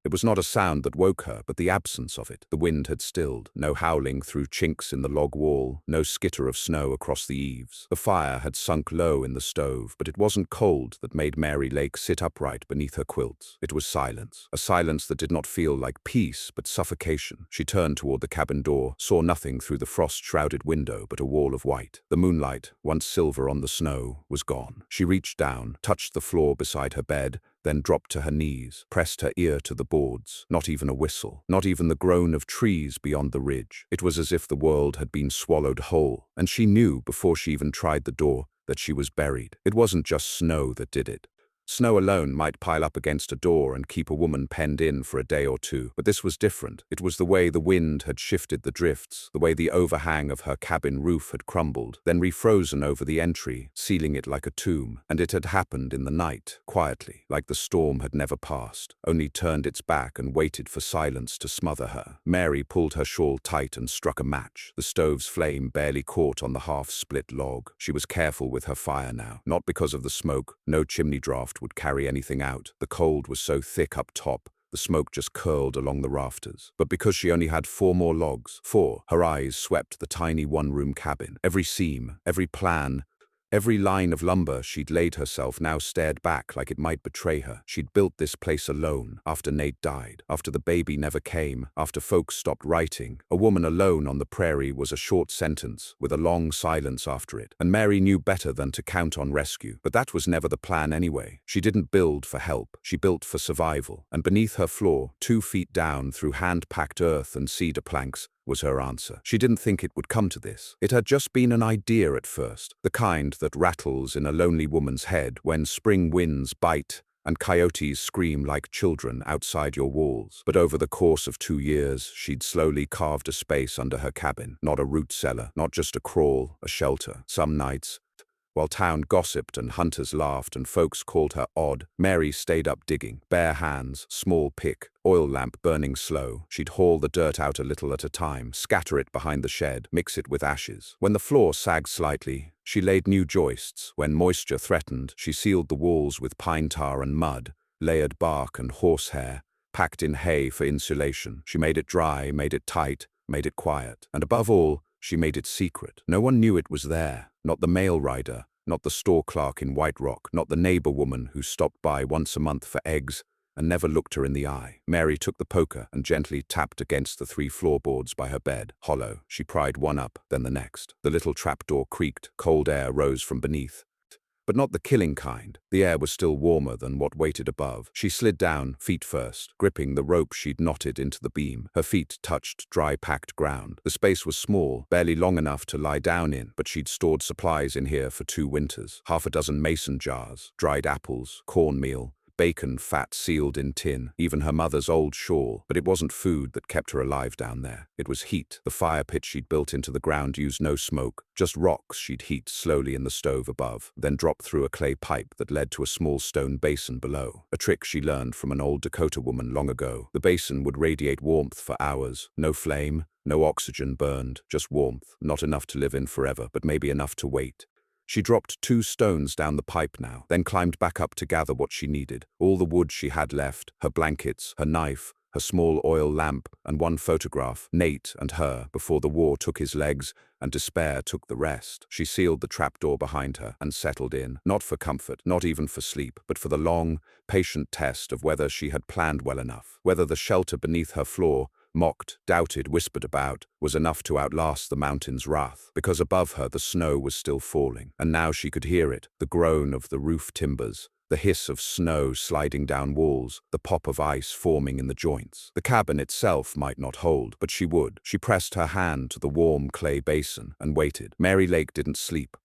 It was not a sound that woke her, but the absence of it. The wind had stilled. No howling through chinks in the log wall, no skitter of snow across the eaves. The fire had sunk low in the stove, but it wasn't cold that made Mary Lake sit upright beneath her quilts. It was silence, a silence that did not feel like peace, but suffocation. She turned toward the cabin door, saw nothing through the frost-shrouded window but a wall of white. The moonlight, once silver on the snow, was gone. She reached down, touched the floor beside her bed, then dropped to her knees, pressed her ear to the boards. Not even a whistle, not even the groan of trees beyond the ridge. It was as if the world had been swallowed whole, and she knew, before she even tried the door, that she was buried. It wasn't just snow that did it. Snow alone might pile up against a door and keep a woman penned in for a day or two, but this was different. It was the way the wind had shifted the drifts, the way the overhang of her cabin roof had crumbled, then refrozen over the entry, sealing it like a tomb. And it had happened in the night, quietly, like the storm had never passed, only turned its back and waited for silence to smother her. Mary pulled her shawl tight and struck a match. The stove's flame barely caught on the half-split log. She was careful with her fire now, not because of the smoke. No chimney draft would carry anything out. The cold was so thick up top, the smoke just curled along the rafters. But because she only had 4 more logs, 4, her eyes swept the tiny one-room cabin. Every seam, every plan, every line of lumber she'd laid herself now stared back like it might betray her. She'd built this place alone, after Nate died, after the baby never came, after folks stopped writing. A woman alone on the prairie was a short sentence, with a long silence after it, and Mary knew better than to count on rescue. But that was never the plan anyway. She didn't build for help, she built for survival. And beneath her floor, 2 feet down through hand-packed earth and cedar planks, was her answer. She didn't think it would come to this. It had just been an idea at first, the kind that rattles in a lonely woman's head when spring winds bite and coyotes scream like children outside your walls. But over the course of 2 years, she'd slowly carved a space under her cabin. Not a root cellar, not just a crawl, a shelter. Some nights, while town gossiped and hunters laughed and folks called her odd, Mary stayed up digging. Bare hands, small pick, oil lamp burning slow. She'd haul the dirt out a little at a time, scatter it behind the shed, mix it with ashes. When the floor sagged slightly, she laid new joists. When moisture threatened, she sealed the walls with pine tar and mud, layered bark and horsehair, packed in hay for insulation. She made it dry, made it tight, made it quiet. And above all, she made it secret. No one knew it was there. Not the mail rider, not the store clerk in White Rock, not the neighbor woman who stopped by once a month for eggs and never looked her in the eye. Mary took the poker and gently tapped against the 3 floorboards by her bed. Hollow. She pried one up, then the next. The little trapdoor creaked. Cold air rose from beneath. But not the killing kind. The air was still warmer than what waited above. She slid down, feet first, gripping the rope she'd knotted into the beam. Her feet touched dry, packed ground. The space was small, barely long enough to lie down in, but she'd stored supplies in here for 2 winters. 6 mason jars, dried apples, cornmeal, bacon fat sealed in tin, even her mother's old shawl. But it wasn't food that kept her alive down there. It was heat. The fire pit she'd built into the ground used no smoke, just rocks she'd heat slowly in the stove above, then drop through a clay pipe that led to a small stone basin below. A trick she learned from an old Dakota woman long ago. The basin would radiate warmth for hours. No flame, no oxygen burned, just warmth. Not enough to live in forever, but maybe enough to wait. She dropped 2 stones down the pipe now, then climbed back up to gather what she needed. All the wood she had left, her blankets, her knife, her small oil lamp, and 1 photograph, Nate and her, before the war took his legs and despair took the rest. She sealed the trapdoor behind her and settled in, not for comfort, not even for sleep, but for the long, patient test of whether she had planned well enough, whether the shelter beneath her floor, mocked, doubted, whispered about, was enough to outlast the mountain's wrath. Because above her the snow was still falling, and now she could hear it, the groan of the roof timbers, the hiss of snow sliding down walls, the pop of ice forming in the joints. The cabin itself might not hold, but she would. She pressed her hand to the warm clay basin and waited. Mary Lake didn't sleep.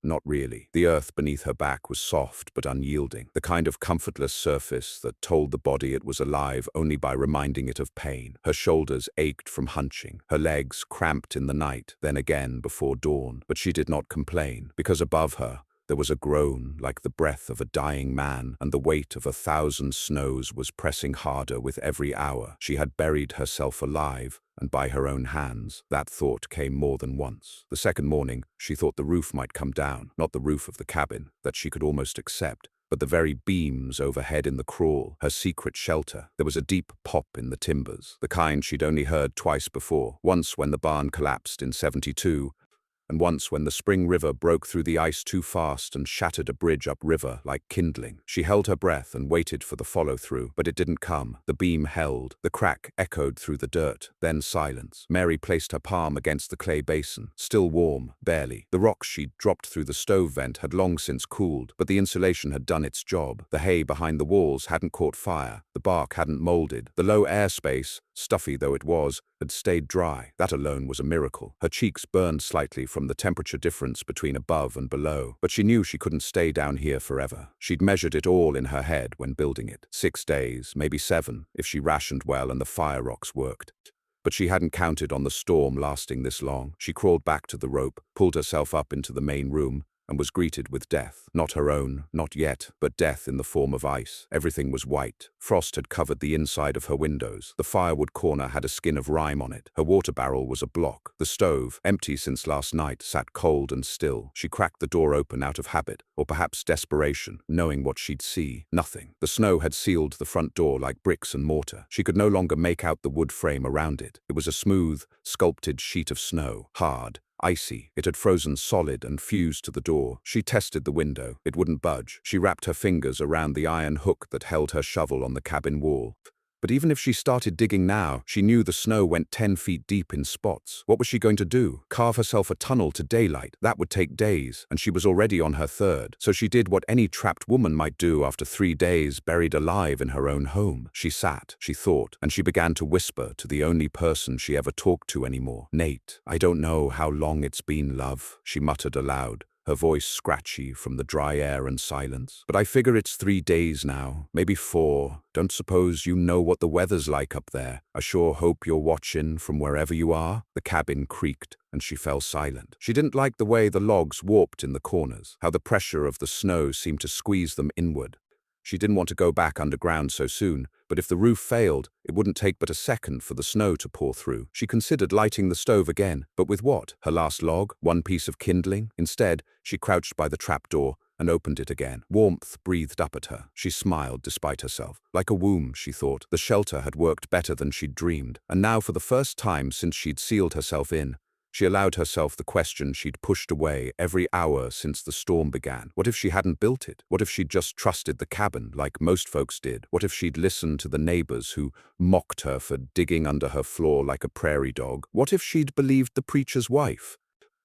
Not really. The earth beneath her back was soft but unyielding, the kind of comfortless surface that told the body it was alive only by reminding it of pain. Her shoulders ached from hunching, her legs cramped in the night, then again before dawn. But she did not complain, because above her, there was a groan like the breath of a dying man, and the weight of 1,000 snows was pressing harder with every hour. She had buried herself alive, and by her own hands. That thought came more than once. The second morning, she thought the roof might come down, not the roof of the cabin, that she could almost accept, but the very beams overhead in the crawl, her secret shelter. There was a deep pop in the timbers, the kind she'd only heard twice before, once when the barn collapsed in '72, and once when the spring river broke through the ice too fast and shattered a bridge upriver like kindling. She held her breath and waited for the follow-through, but it didn't come. The beam held. The crack echoed through the dirt, then silence. Mary placed her palm against the clay basin, still warm, barely. The rocks she'd dropped through the stove vent had long since cooled, but the insulation had done its job. The hay behind the walls hadn't caught fire. The bark hadn't molded. The low airspace, stuffy though it was, had stayed dry. That alone was a miracle. Her cheeks burned slightly from the temperature difference between above and below, but she knew she couldn't stay down here forever. She'd measured it all in her head when building it. 6 days, maybe 7, if she rationed well and the fire rocks worked. But she hadn't counted on the storm lasting this long. She crawled back to the rope, pulled herself up into the main room, and was greeted with death. Not her own, not yet, but death in the form of ice. Everything was white. Frost had covered the inside of her windows. The firewood corner had a skin of rime on it. Her water barrel was a block. The stove, empty since last night, sat cold and still. She cracked the door open out of habit, or perhaps desperation, knowing what she'd see. Nothing. The snow had sealed the front door like bricks and mortar. She could no longer make out the wood frame around it. It was a smooth, sculpted sheet of snow, hard, icy. It had frozen solid and fused to the door. She tested the window. It wouldn't budge. She wrapped her fingers around the iron hook that held her shovel on the cabin wall. But even if she started digging now, she knew the snow went 10 feet deep in spots. What was she going to do? Carve herself a tunnel to daylight? That would take days, and she was already on her 3rd. So she did what any trapped woman might do after 3 days buried alive in her own home. She sat, she thought, and she began to whisper to the only person she ever talked to anymore. "Nate, I don't know how long it's been, love," she muttered aloud, her voice scratchy from the dry air and silence. "But I figure it's 3 days now, maybe 4. Don't suppose you know what the weather's like up there. I sure hope you're watching from wherever you are." The cabin creaked, and she fell silent. She didn't like the way the logs warped in the corners, how the pressure of the snow seemed to squeeze them inward. She didn't want to go back underground so soon, but if the roof failed, it wouldn't take but a second for the snow to pour through. She considered lighting the stove again, but with what? Her last log? One piece of kindling? Instead, she crouched by the trapdoor and opened it again. Warmth breathed up at her. She smiled despite herself. Like a womb, she thought. The shelter had worked better than she'd dreamed, and now for the first time since she'd sealed herself in, she allowed herself the question she'd pushed away every hour since the storm began. What if she hadn't built it? What if she'd just trusted the cabin like most folks did? What if she'd listened to the neighbors who mocked her for digging under her floor like a prairie dog? What if she'd believed the preacher's wife,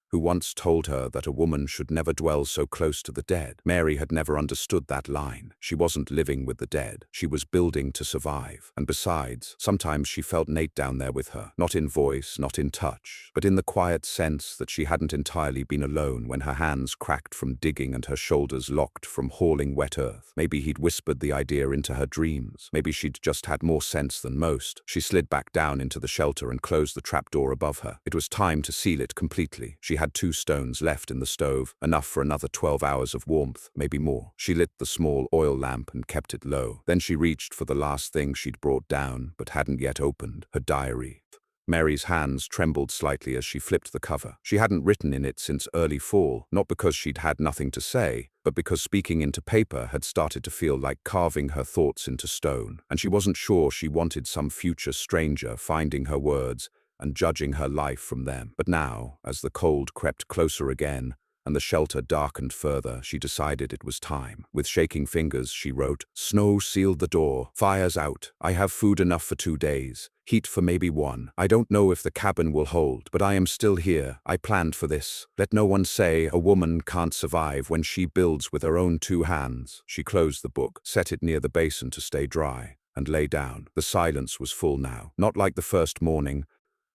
who once told her that a woman should never dwell so close to the dead? Mary had never understood that line. She wasn't living with the dead. She was building to survive. And besides, sometimes she felt Nate down there with her, not in voice, not in touch, but in the quiet sense that she hadn't entirely been alone when her hands cracked from digging and her shoulders locked from hauling wet earth. Maybe he'd whispered the idea into her dreams. Maybe she'd just had more sense than most. She slid back down into the shelter and closed the trapdoor above her. It was time to seal it completely. She had 2 stones left in the stove, enough for another 12 hours of warmth, maybe more. She lit the small oil lamp and kept it low. Then she reached for the last thing she'd brought down, but hadn't yet opened, her diary. Mary's hands trembled slightly as she flipped the cover. She hadn't written in it since early fall, not because she'd had nothing to say, but because speaking into paper had started to feel like carving her thoughts into stone, and she wasn't sure she wanted some future stranger finding her words and judging her life from them. But now, as the cold crept closer again, and the shelter darkened further, she decided it was time. With shaking fingers, she wrote, "Snow sealed the door. Fire's out. I have food enough for 2 days. Heat for maybe 1. I don't know if the cabin will hold, but I am still here. I planned for this. Let no one say a woman can't survive when she builds with her own 2 hands." She closed the book, set it near the basin to stay dry, and lay down. The silence was full now, not like the first morning,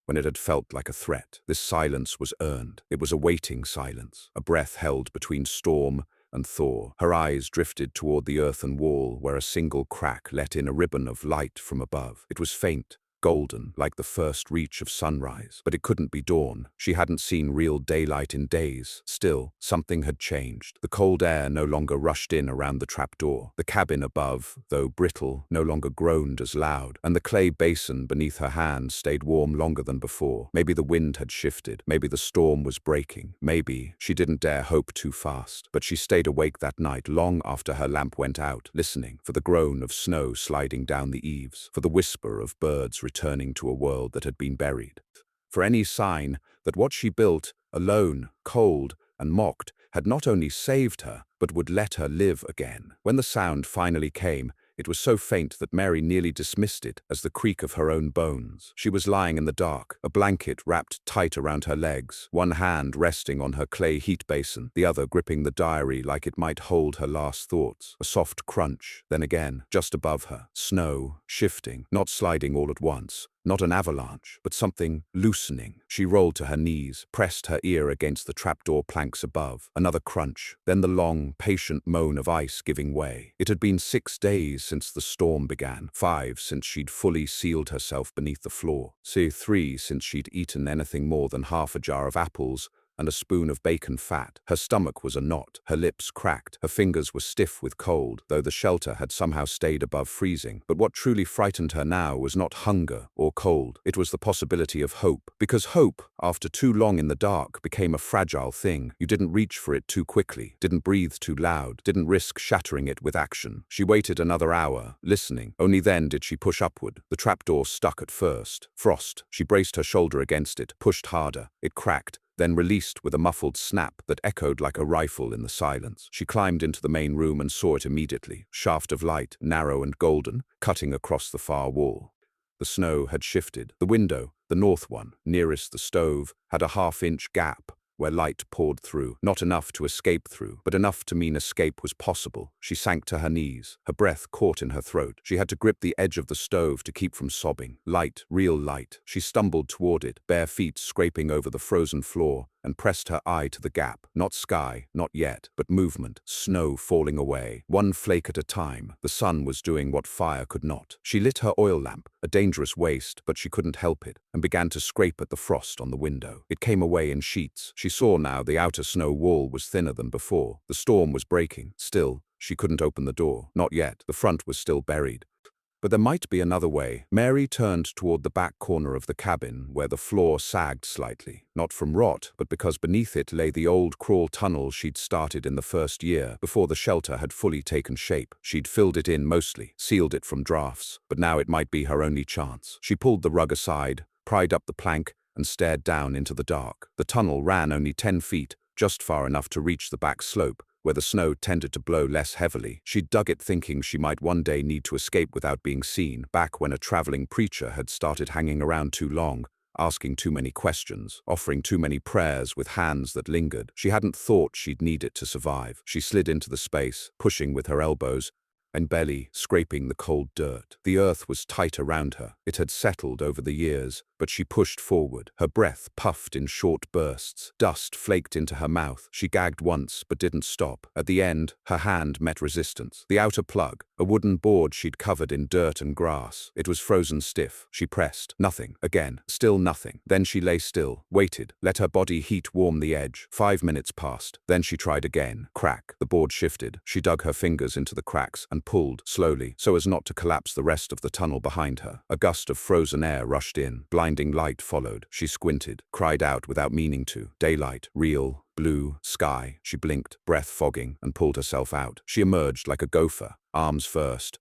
when it had felt like a threat. This silence was earned. It was a waiting silence, a breath held between storm and thaw. Her eyes drifted toward the earthen wall where a single crack let in a ribbon of light from above. It was faint, golden, like the first reach of sunrise. But it couldn't be dawn. She hadn't seen real daylight in days. Still, something had changed. The cold air no longer rushed in around the trapdoor. The cabin above, though brittle, no longer groaned as loud, and the clay basin beneath her hands stayed warm longer than before. Maybe the wind had shifted. Maybe the storm was breaking. Maybe she didn't dare hope too fast. But she stayed awake that night long after her lamp went out, listening for the groan of snow sliding down the eaves, for the whisper of birds returning to a world that had been buried, for any sign that what she built, alone, cold, and mocked, had not only saved her, but would let her live again. When the sound finally came, it was so faint that Mary nearly dismissed it as the creak of her own bones. She was lying in the dark, a blanket wrapped tight around her legs, one hand resting on her clay heat basin, the other gripping the diary like it might hold her last thoughts. A soft crunch, then again, just above her. Snow, shifting, not sliding all at once. Not an avalanche, but something loosening. She rolled to her knees, pressed her ear against the trapdoor planks above. Another crunch, then the long, patient moan of ice giving way. It had been 6 days since the storm began, 5 since she'd fully sealed herself beneath the floor, 3 since she'd eaten anything more than half a jar of apples and a spoon of bacon fat. Her stomach was a knot, her lips cracked, her fingers were stiff with cold, though the shelter had somehow stayed above freezing. But what truly frightened her now was not hunger or cold, it was the possibility of hope. Because hope, after too long in the dark, became a fragile thing. You didn't reach for it too quickly, didn't breathe too loud, didn't risk shattering it with action. She waited another hour, listening. Only then did she push upward. The trapdoor stuck at first. Frost. She braced her shoulder against it, pushed harder. It cracked, then released with a muffled snap that echoed like a rifle in the silence. She climbed into the main room and saw it immediately. Shaft of light, narrow and golden, cutting across the far wall. The snow had shifted. The window, the north one, nearest the stove, had a half-inch gap where light poured through. Not enough to escape through, but enough to mean escape was possible. She sank to her knees, her breath caught in her throat. She had to grip the edge of the stove to keep from sobbing. Light, real light. She stumbled toward it, bare feet scraping over the frozen floor, and pressed her eye to the gap. Not sky, not yet, but movement, snow falling away, one flake at a time. The sun was doing what fire could not. She lit her oil lamp, a dangerous waste, but she couldn't help it, and began to scrape at the frost on the window. It came away in sheets. She saw now the outer snow wall was thinner than before. The storm was breaking. Still, she couldn't open the door. Not yet. The front was still buried. But there might be another way. Mary turned toward the back corner of the cabin, where the floor sagged slightly. Not from rot, but because beneath it lay the old crawl tunnel she'd started in the first year, before the shelter had fully taken shape. She'd filled it in mostly, sealed it from drafts, but now it might be her only chance. She pulled the rug aside, pried up the plank, and stared down into the dark. The tunnel ran only 10 feet, just far enough to reach the back slope, where the snow tended to blow less heavily. She'd dug it thinking she might one day need to escape without being seen, back when a traveling preacher had started hanging around too long, asking too many questions, offering too many prayers with hands that lingered. She hadn't thought she'd need it to survive. She slid into the space, pushing with her elbows, and belly scraping the cold dirt. The earth was tight around her. It had settled over the years, but she pushed forward. Her breath puffed in short bursts. Dust flaked into her mouth. She gagged once, but didn't stop. At the end, her hand met resistance. The outer plug, a wooden board she'd covered in dirt and grass. It was frozen stiff. She pressed. Nothing. Again. Still nothing. Then she lay still, waited, let her body heat warm the edge. 5 minutes passed. Then she tried again. Crack. The board shifted. She dug her fingers into the cracks and pulled, slowly, so as not to collapse the rest of the tunnel behind her. A gust of frozen air rushed in. Blinding light followed. She squinted, cried out without meaning to. Daylight, real, blue, sky. She blinked, breath fogging, and pulled herself out. She emerged like a gopher, arms first,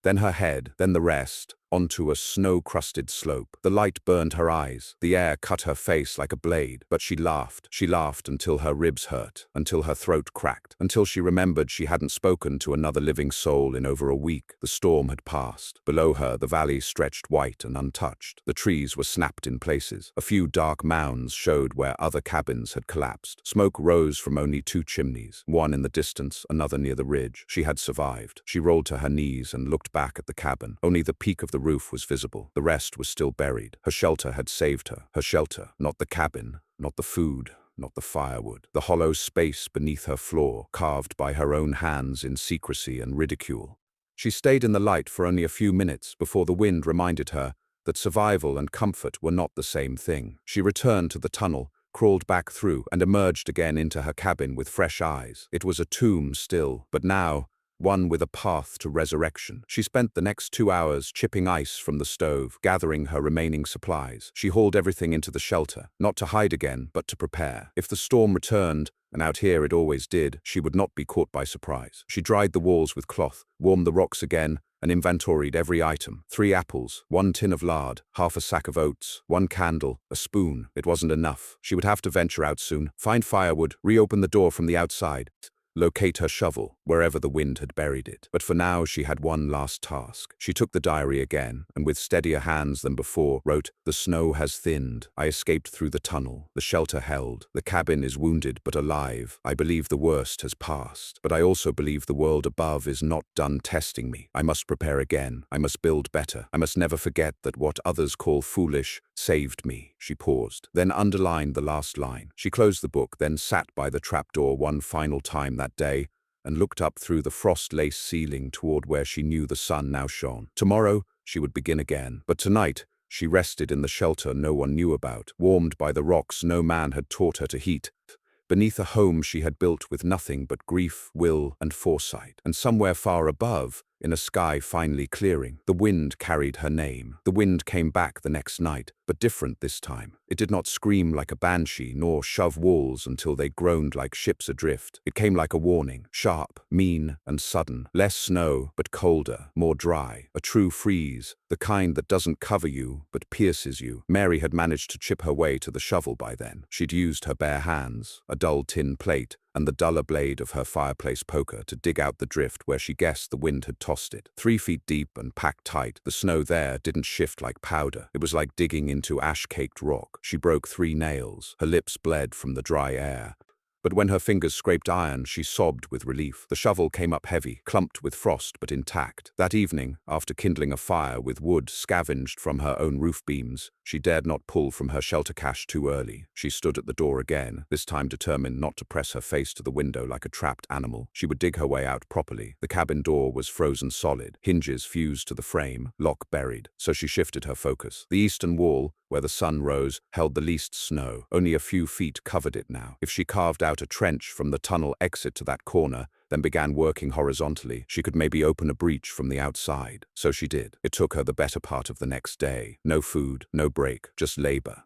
then her head, then the rest, onto a snow-crusted slope. The light burned her eyes. The air cut her face like a blade, but she laughed. She laughed until her ribs hurt, until her throat cracked, until she remembered she hadn't spoken to another living soul in over a week. The storm had passed. Below her, the valley stretched white and untouched. The trees were snapped in places. A few dark mounds showed where other cabins had collapsed. Smoke rose from only 2 chimneys, one in the distance, another near the ridge. She had survived. She rolled to her knees and looked back at the cabin. Only the peak of the roof was visible. The rest was still buried. Her shelter had saved her. Her shelter, not the cabin, not the food, not the firewood. The hollow space beneath her floor, carved by her own hands in secrecy and ridicule. She stayed in the light for only a few minutes before the wind reminded her that survival and comfort were not the same thing. She returned to the tunnel, crawled back through, and emerged again into her cabin with fresh eyes. It was a tomb still, but now one with a path to resurrection. She spent the next 2 hours chipping ice from the stove, gathering her remaining supplies. She hauled everything into the shelter, not to hide again, but to prepare. If the storm returned, and out here it always did, she would not be caught by surprise. She dried the walls with cloth, warmed the rocks again, and inventoried every item. 3 apples, 1 tin of lard, half a sack of oats, 1 candle, a spoon. It wasn't enough. She would have to venture out soon, find firewood, reopen the door from the outside, locate her shovel, wherever the wind had buried it. But for now, she had one last task. She took the diary again, and with steadier hands than before, wrote, "The snow has thinned. I escaped through the tunnel. The shelter held. The cabin is wounded but alive. I believe the worst has passed. But I also believe the world above is not done testing me. I must prepare again. I must build better. I must never forget that what others call foolish saved me." She paused, then underlined the last line. She closed the book, then sat by the trapdoor one final time that day and looked up through the frost-laced ceiling toward where she knew the sun now shone. Tomorrow, she would begin again. But tonight, she rested in the shelter no one knew about, warmed by the rocks no man had taught her to heat, beneath a home she had built with nothing but grief, will, and foresight. And somewhere far above, in a sky finally clearing, the wind carried her name. The wind came back the next night, but different this time. It did not scream like a banshee, nor shove walls until they groaned like ships adrift. It came like a warning, sharp, mean, and sudden. Less snow, but colder, more dry. A true freeze, the kind that doesn't cover you, but pierces you. Mary had managed to chip her way to the shovel by then. She'd used her bare hands, a dull tin plate, and the duller blade of her fireplace poker to dig out the drift where she guessed the wind had tossed it. 3 feet deep and packed tight, the snow there didn't shift like powder. It was like digging into ash-caked rock. She broke 3 nails. Her lips bled from the dry air. But when her fingers scraped iron, she sobbed with relief. The shovel came up heavy, clumped with frost but intact. That evening, after kindling a fire with wood scavenged from her own roof beams, she dared not pull from her shelter cache too early. She stood at the door again, this time determined not to press her face to the window like a trapped animal. She would dig her way out properly. The cabin door was frozen solid, hinges fused to the frame, lock buried. So she shifted her focus. The eastern wall, where the sun rose, held the least snow. Only a few feet covered it now. If she carved out a trench from the tunnel exit to that corner, then began working horizontally, she could maybe open a breach from the outside. So she did. It took her the better part of the next day. No food, no break, just labor.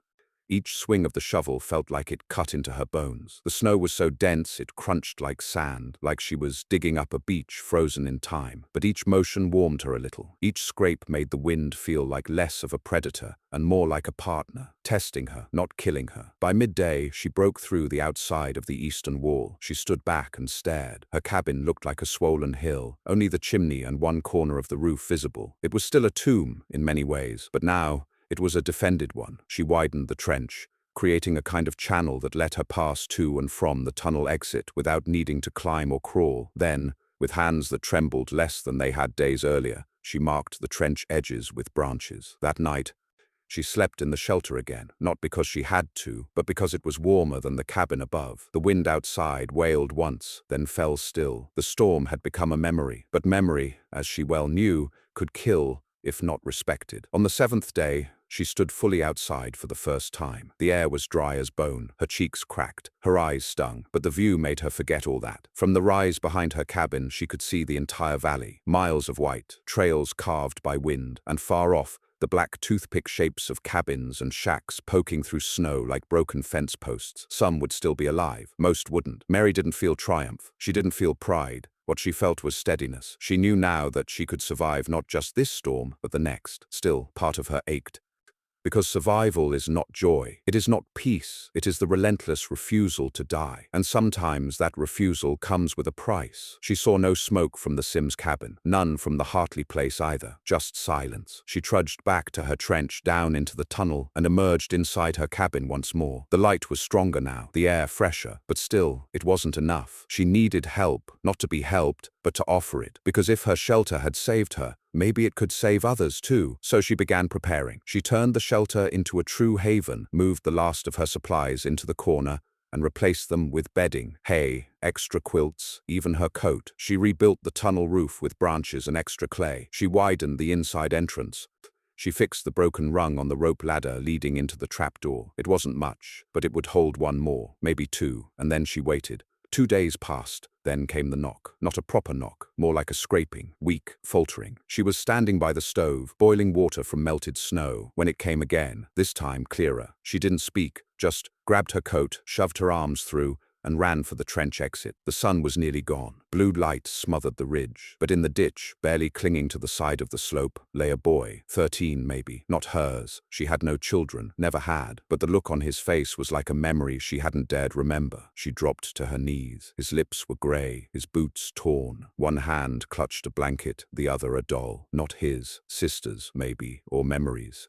Each swing of the shovel felt like it cut into her bones. The snow was so dense it crunched like sand, like she was digging up a beach frozen in time. But each motion warmed her a little. Each scrape made the wind feel like less of a predator and more like a partner, testing her, not killing her. By midday, she broke through the outside of the eastern wall. She stood back and stared. Her cabin looked like a swollen hill, only the chimney and one corner of the roof visible. It was still a tomb in many ways, but now it was a defended one. She widened the trench, creating a kind of channel that let her pass to and from the tunnel exit without needing to climb or crawl. Then, with hands that trembled less than they had days earlier, she marked the trench edges with branches. That night, she slept in the shelter again, not because she had to, but because it was warmer than the cabin above. The wind outside wailed once, then fell still. The storm had become a memory, but memory, as she well knew, could kill if not respected. On the 7th day, she stood fully outside for the first time. The air was dry as bone, her cheeks cracked, her eyes stung, but the view made her forget all that. From the rise behind her cabin, she could see the entire valley, miles of white, trails carved by wind, and far off, the black toothpick shapes of cabins and shacks poking through snow like broken fence posts. Some would still be alive, most wouldn't. Mary didn't feel triumph. She didn't feel pride. What she felt was steadiness. She knew now that she could survive not just this storm, but the next. Still, part of her ached. Because survival is not joy. It is not peace. It is the relentless refusal to die. And sometimes that refusal comes with a price. She saw no smoke from the Sims cabin. None from the Hartley place either. Just silence. She trudged back to her trench, down into the tunnel, and emerged inside her cabin once more. The light was stronger now, the air fresher, but still, it wasn't enough. She needed help, not to be helped, but to offer it. Because if her shelter had saved her, maybe it could save others too. So she began preparing. She turned the shelter into a true haven, moved the last of her supplies into the corner, and replaced them with bedding, hay, extra quilts, even her coat. She rebuilt the tunnel roof with branches and extra clay. She widened the inside entrance, She fixed the broken rung on the rope ladder leading into the trapdoor. It wasn't much, but it would hold one more, maybe two, and then she waited. 2 days passed, then came the knock. Not a proper knock, more like a scraping, weak, faltering. She was standing by the stove, boiling water from melted snow, when it came again, this time clearer. She didn't speak, just grabbed her coat, shoved her arms through, and ran for the trench exit. The sun was nearly gone. Blue light smothered the ridge. But in the ditch, barely clinging to the side of the slope, lay a boy, 13 maybe, not hers. She had no children, never had, but the look on his face was like a memory she hadn't dared remember. She dropped to her knees. His lips were grey, his boots torn. One hand clutched a blanket, the other a doll. Not his, sister's, maybe, or memories.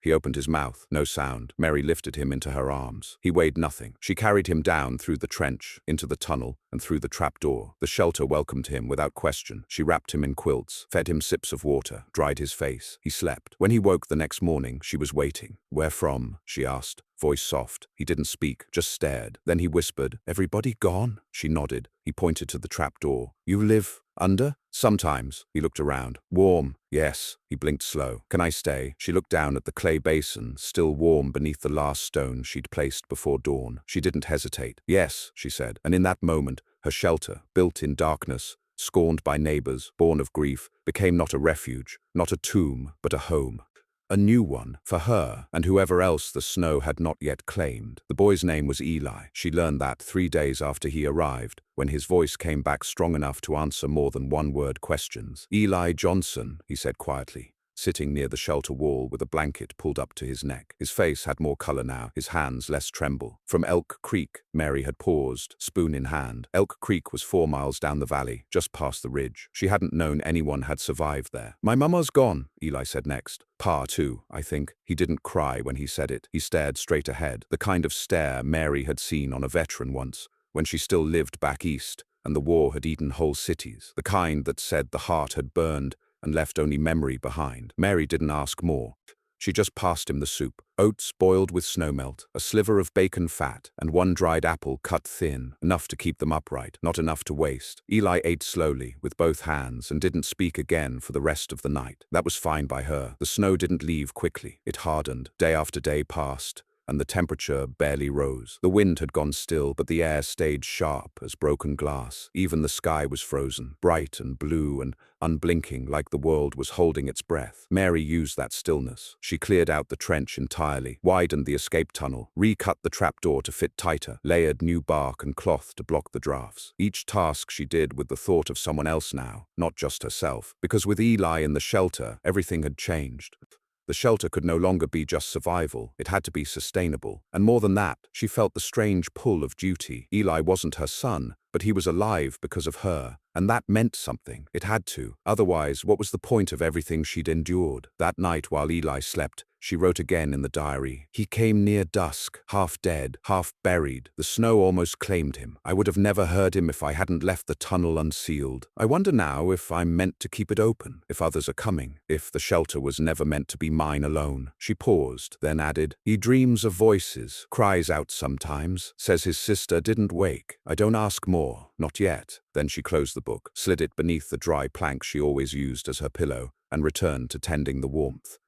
He opened his mouth, no sound. Mary lifted him into her arms. He weighed nothing. She carried him down through the trench, into the tunnel, and through the trapdoor. The shelter welcomed him without question. She wrapped him in quilts, fed him sips of water, dried his face. He slept. When he woke the next morning, she was waiting. "Where from?" she asked. Voice soft. He didn't speak, just stared. Then he whispered, "Everybody gone?" She nodded. He pointed to the trapdoor. "You live under?" "Sometimes." He looked around. "Warm?" "Yes." He blinked slow. "Can I stay?" She looked down at the clay basin, still warm beneath the last stone she'd placed before dawn. She didn't hesitate. "Yes," she said. And in that moment, her shelter, built in darkness, scorned by neighbors, born of grief, became not a refuge, not a tomb, but a home. A new one, for her, and whoever else the snow had not yet claimed. The boy's name was Eli. She learned that 3 days after he arrived, when his voice came back strong enough to answer more than one-word questions. "Eli Johnson," he said quietly, sitting near the shelter wall with a blanket pulled up to his neck. His face had more color now, his hands less tremble. "From Elk Creek." Mary had paused, spoon in hand. Elk Creek was 4 miles down the valley, just past the ridge. She hadn't known anyone had survived there. "My mama's gone," Eli said next. "Pa, too, I think." He didn't cry when he said it. He stared straight ahead, the kind of stare Mary had seen on a veteran once, when she still lived back east, and the war had eaten whole cities. The kind that said the heart had burned and left only memory behind. Mary didn't ask more. She just passed him the soup. Oats boiled with snowmelt, a sliver of bacon fat, and one dried apple cut thin, enough to keep them upright, not enough to waste. Eli ate slowly, with both hands, and didn't speak again for the rest of the night. That was fine by her. The snow didn't leave quickly. It hardened. Day after day passed, and the temperature barely rose. The wind had gone still, but the air stayed sharp as broken glass. Even the sky was frozen, bright and blue and unblinking, like the world was holding its breath. Mary used that stillness. She cleared out the trench entirely, widened the escape tunnel, recut the trapdoor to fit tighter, layered new bark and cloth to block the drafts. Each task she did with the thought of someone else now, not just herself. Because with Eli in the shelter, everything had changed. The shelter could no longer be just survival, it had to be sustainable. And more than that, she felt the strange pull of duty. Eli wasn't her son, but he was alive because of her. And that meant something. It had to. Otherwise, what was the point of everything she'd endured? That night while Eli slept, she wrote again in the diary. "He came near dusk, half dead, half buried. The snow almost claimed him. I would have never heard him if I hadn't left the tunnel unsealed. I wonder now if I'm meant to keep it open, if others are coming, if the shelter was never meant to be mine alone." She paused, then added, "He dreams of voices, cries out sometimes, says his sister didn't wake. I don't ask more, not yet." Then she closed the book, slid it beneath the dry plank she always used as her pillow, and returned to tending the warmth.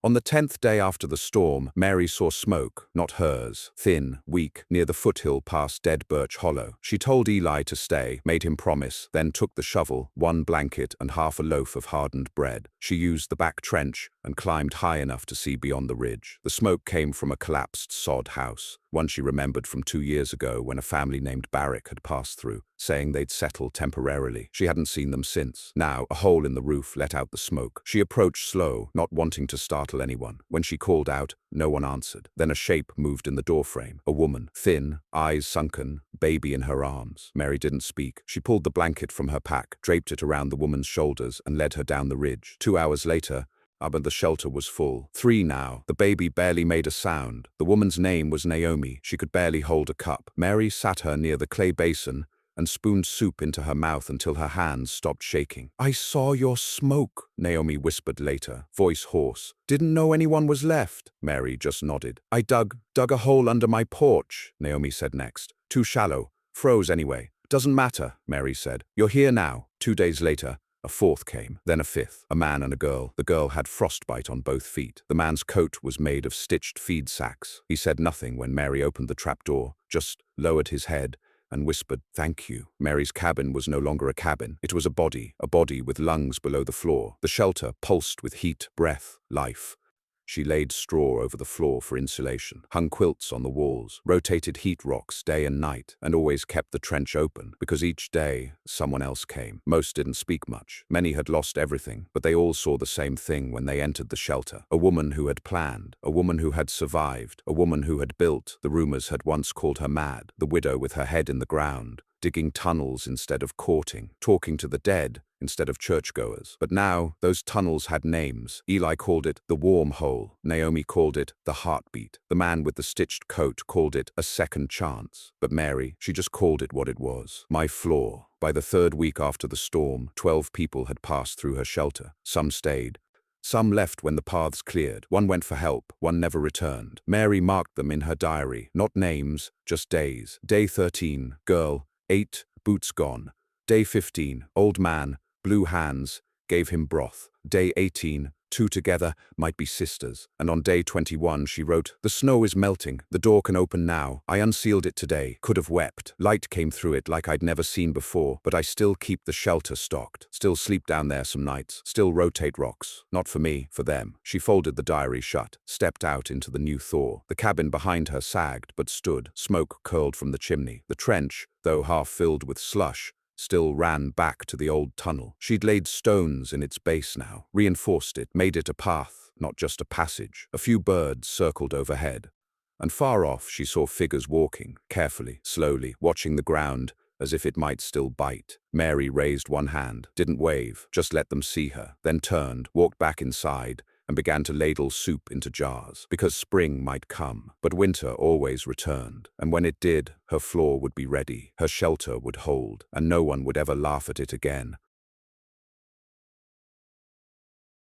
On the 10th day after the storm, Mary saw smoke, not hers, thin, weak, near the foothill past Dead Birch Hollow. She told Eli to stay, made him promise, then took the shovel, one blanket, and half a loaf of hardened bread. She used the back trench and climbed high enough to see beyond the ridge. The smoke came from a collapsed sod house, one she remembered from 2 years ago when a family named Barrick had passed through, saying they'd settled temporarily. She hadn't seen them since. Now, a hole in the roof let out the smoke. She approached slow, not wanting to startle anyone. When she called out, no one answered. Then a shape moved in the doorframe. A woman, thin, eyes sunken, baby in her arms. Mary didn't speak. She pulled the blanket from her pack, draped it around the woman's shoulders, and led her down the ridge. 2 hours later, but the shelter was full. 3 now. The baby barely made a sound. The woman's name was Naomi. She could barely hold a cup. Mary sat her near the clay basin and spooned soup into her mouth until her hands stopped shaking. "I saw your smoke," Naomi whispered later, voice hoarse. "Didn't know anyone was left." Mary just nodded. "I dug a hole under my porch," Naomi said next. "Too shallow. Froze anyway." "Doesn't matter," Mary said. "You're here now." 2 days later, A fourth came, then a fifth, a man and a girl. The girl had frostbite on both feet. The man's coat was made of stitched feed sacks. He said nothing when Mary opened the trapdoor, just lowered his head and whispered, "Thank you." Mary's cabin was no longer a cabin. It was a body with lungs below the floor. The shelter pulsed with heat, breath, life. She laid straw over the floor for insulation, hung quilts on the walls, rotated heat rocks day and night, and always kept the trench open, because each day someone else came. Most didn't speak much. Many had lost everything, but they all saw the same thing when they entered the shelter. A woman who had planned, a woman who had survived, a woman who had built. The rumors had once called her mad, the widow with her head in the ground, digging tunnels instead of courting, talking to the dead instead of churchgoers. But now, those tunnels had names. Eli called it the warm hole. Naomi called it the heartbeat. The man with the stitched coat called it a second chance. But Mary, she just called it what it was. My floor. By the third week after the storm, 12 people had passed through her shelter. Some stayed. Some left when the paths cleared. One went for help. One never returned. Mary marked them in her diary. Not names, just days. Day 13, girl, 8, boots gone. Day 15, old man, blue hands, gave him broth. Day 18, 2 together, might be sisters. And on day 21 she wrote, "The snow is melting, the door can open now. I unsealed it today, could have wept. Light came through it like I'd never seen before, but I still keep the shelter stocked. Still sleep down there some nights, still rotate rocks. Not for me, for them." She folded the diary shut, stepped out into the new thaw. The cabin behind her sagged but stood, smoke curled from the chimney. The trench, though half filled with slush, still ran back to the old tunnel. She'd laid stones in its base now, reinforced it, made it a path, not just a passage. A few birds circled overhead, and far off she saw figures walking, carefully, slowly, watching the ground as if it might still bite. Mary raised one hand, didn't wave, just let them see her, then turned, walked back inside, and began to ladle soup into jars, because spring might come, but winter always returned, and when it did, her floor would be ready, her shelter would hold, and no one would ever laugh at it again,